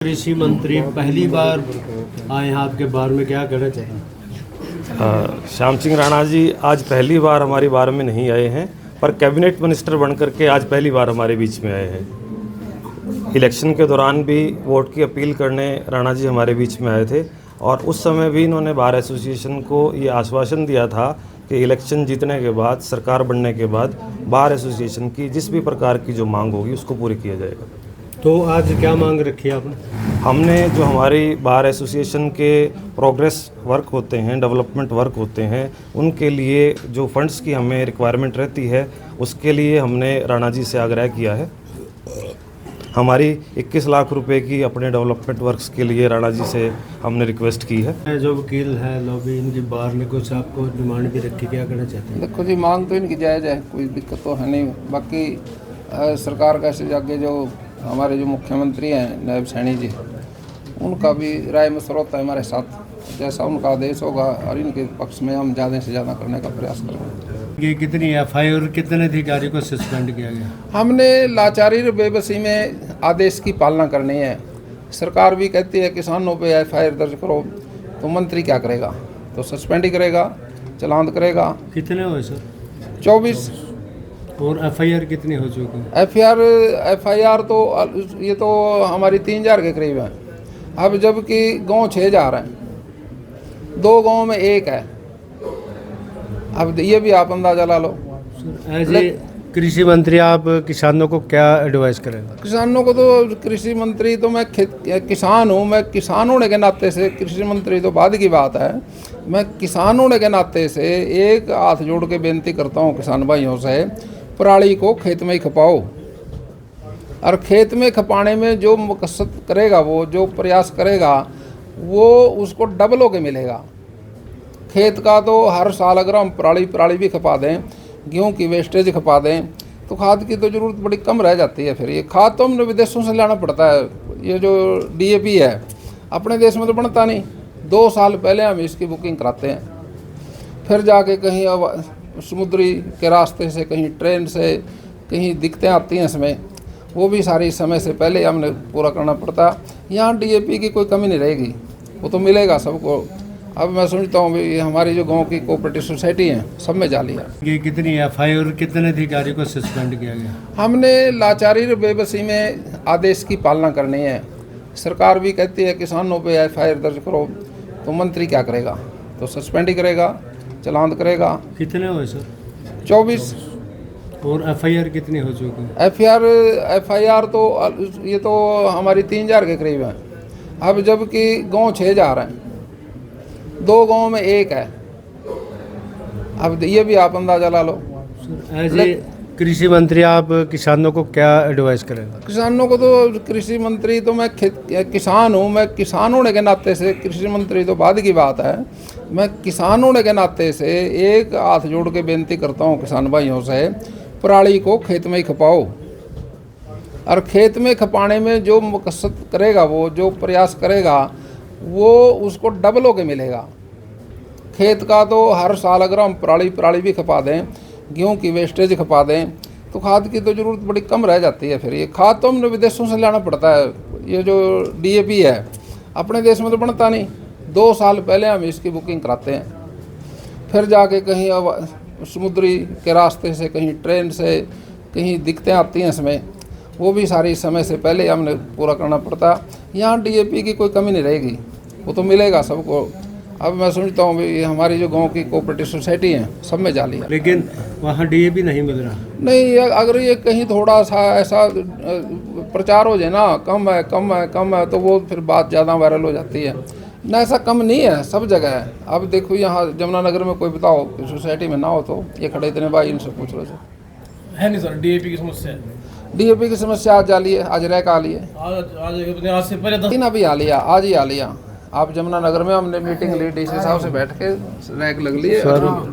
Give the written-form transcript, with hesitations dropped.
कृषि मंत्री पहली बार आए हैं, आपके बारे में क्या कहना चाहेंगे? श्याम सिंह राणा जी आज पहली बार हमारी बार में नहीं आए हैं, पर कैबिनेट मिनिस्टर बनकर के आज पहली बार हमारे बीच में आए हैं। इलेक्शन के दौरान भी वोट की अपील करने राणा जी हमारे बीच में आए थे और उस समय भी इन्होंने बार एसोसिएशन को ये आश्वासन दिया था कि इलेक्शन जीतने के बाद, सरकार बनने के बाद बार एसोसिएशन की जिस भी प्रकार की जो मांग होगी उसको पूरी किया जाएगा। तो आज क्या मांग रखी है आपने? हमने जो हमारी बार एसोसिएशन के प्रोग्रेस वर्क होते हैं, डेवलपमेंट वर्क होते हैं, उनके लिए जो फंड्स की हमें रिक्वायरमेंट रहती है उसके लिए हमने राणा जी से आग्रह किया है। हमारी 21 लाख रुपए की अपने डेवलपमेंट वर्क्स के लिए राणा जी से हमने रिक्वेस्ट की है। जो वकील है लॉबी, इनकी बार ने कुछ आपको डिमांड भी रखी, क्या कहना चाहते हैं? देखो जी, मांग तो इनकी जायज़ है, कोई दिक्कत तो है नहीं। बाकी सरकार का से आगे जो हमारे जो मुख्यमंत्री हैं नायब सैनी जी, उनका भी राय मशवरत है हमारे साथ। जैसा उनका आदेश होगा और इनके पक्ष में हम ज़्यादा से ज़्यादा करने का प्रयास करेंगे। ये कितनी एफआईआर और कितने अधिकारी को सस्पेंड किया गया? हमने लाचारी और बेबसी में आदेश की पालना करनी है। सरकार भी कहती है किसानों पे एफआईआर दर्ज करो, तो मंत्री क्या करेगा? तो सस्पेंड ही करेगा, चालान करेगा। कितने हुए सर? 24। और एफआईआर कितनी हो चुकी? एफआईआर तो ये तो हमारी 3000 के करीब है। अब जबकि गांव 6000 हैं, 2 गांव में 1 है। अब ये भी आप अंदाजा ला लो। एज ए कृषि मंत्री आप किसानों को क्या एडवाइस करेंगे? किसानों को तो कृषि मंत्री तो मैं किसान हूँ, मैं किसान होने के नाते से, कृषि मंत्री तो बाद की बात है, मैं किसान होने के नाते से एक हाथ जोड़ के बेनती करता हूँ किसान भाइयों से, पराली को खेत में ही खपाओ। और खेत में खपाने में जो मकसद करेगा, वो जो प्रयास करेगा, वो उसको डबल होके मिलेगा। खेत का तो हर साल अगर हम पराली भी खपा दें, गेहूँ की वेस्टेज खपा दें, तो खाद की तो ज़रूरत बड़ी कम रह जाती है। फिर ये खाद तो हमने विदेशों से लाना पड़ता है। ये जो डीएपी है अपने देश में तो बनता नहीं। 2 साल पहले हम इसकी बुकिंग कराते हैं, फिर जाके कहीं अब समुद्री के रास्ते से, कहीं ट्रेन से, कहीं दिक्कतें आती हैं इसमें, वो भी सारी समय से पहले हमने पूरा करना पड़ता। यहाँ डीएपी की कोई कमी नहीं रहेगी, वो तो मिलेगा सबको। अब मैं समझता हूँ भी हमारी जो गांव की कोऑपरेटिव सोसाइटी हैं, सब में जाली है। ये कितनी एफआईआर और कितने अधिकारी को सस्पेंड किया गया? हमने लाचारी और बेबसी में आदेश की पालना करनी है। सरकार भी कहती है किसानों पे एफआईआर दर्ज करो, तो मंत्री क्या करेगा? तो सस्पेंड ही करेगा, चालान करेगा। कितने हुए सर? 24। और एफआईआर कितनी हो चुकी? एफआईआर तो ये तो हमारी 3000 के करीब है। अब जबकि गांव 6000 हैं, 2 गांव में 1 है। अब ये भी आप अंदाजा ला लो। एज ए कृषि मंत्री आप किसानों को क्या एडवाइस करेंगे? किसानों को तो कृषि मंत्री तो मैं किसान हूँ, मैं किसान होने के नाते से, कृषि मंत्री तो बाद की बात है, मैं किसान होने के नाते से एक हाथ जोड़ के बेनती करता हूँ किसान भाइयों से, पराली को खेत में ही खपाओ। और खेत में खपाने में जो मकसद करेगा, वो जो प्रयास करेगा, वो उसको डबल होके मिलेगा। खेत का तो हर साल अगर हम पराली भी खपा दें, गेहूँ की वेस्टेज खपा दें, तो खाद की तो ज़रूरत बड़ी कम रह जाती है। फिर ये खाद तो हमने विदेशों से लाना पड़ता है। ये जो डीएपी है अपने देश में तो बनता नहीं। 2 साल पहले हम इसकी बुकिंग कराते हैं, फिर जाके कहीं अब समुद्री के रास्ते से, कहीं ट्रेन से, कहीं दिक्कतें आती हैं इसमें, वो भी सारी समय से पहले हमने पूरा करना पड़ता। यहाँ डीएपी की कोई कमी नहीं रहेगी, वो तो मिलेगा सबको। अब मैं समझता हूँ भी हमारी जो गांव की कोऑपरेटिव सोसाइटी हैं, सब में जाली है। लेकिन वहाँ डीएपी नहीं मिल रहा। नहीं, अगर ये कहीं थोड़ा सा ऐसा प्रचार हो जाए ना, कम है कम है कम है, तो वो फिर बात ज़्यादा वायरल हो जाती है ना। ऐसा कम नहीं है, सब जगह है। अब देखो यहाँ जमुनानगर में कोई बताओ सोसाइटी में ना हो, तो ये खड़े इतने भाई, इनसे पूछ लो है नहीं सर। डीएपी की समस्या, डीएपी की समस्या आज जाली है, आज रैक आ ली है, आज से पहले 10 दिन अभी आ लिया, आज ही आ लिया। आप जमुनानगर में हमने मीटिंग ली, डीसी साहब से बैठ के रैक लग ली है।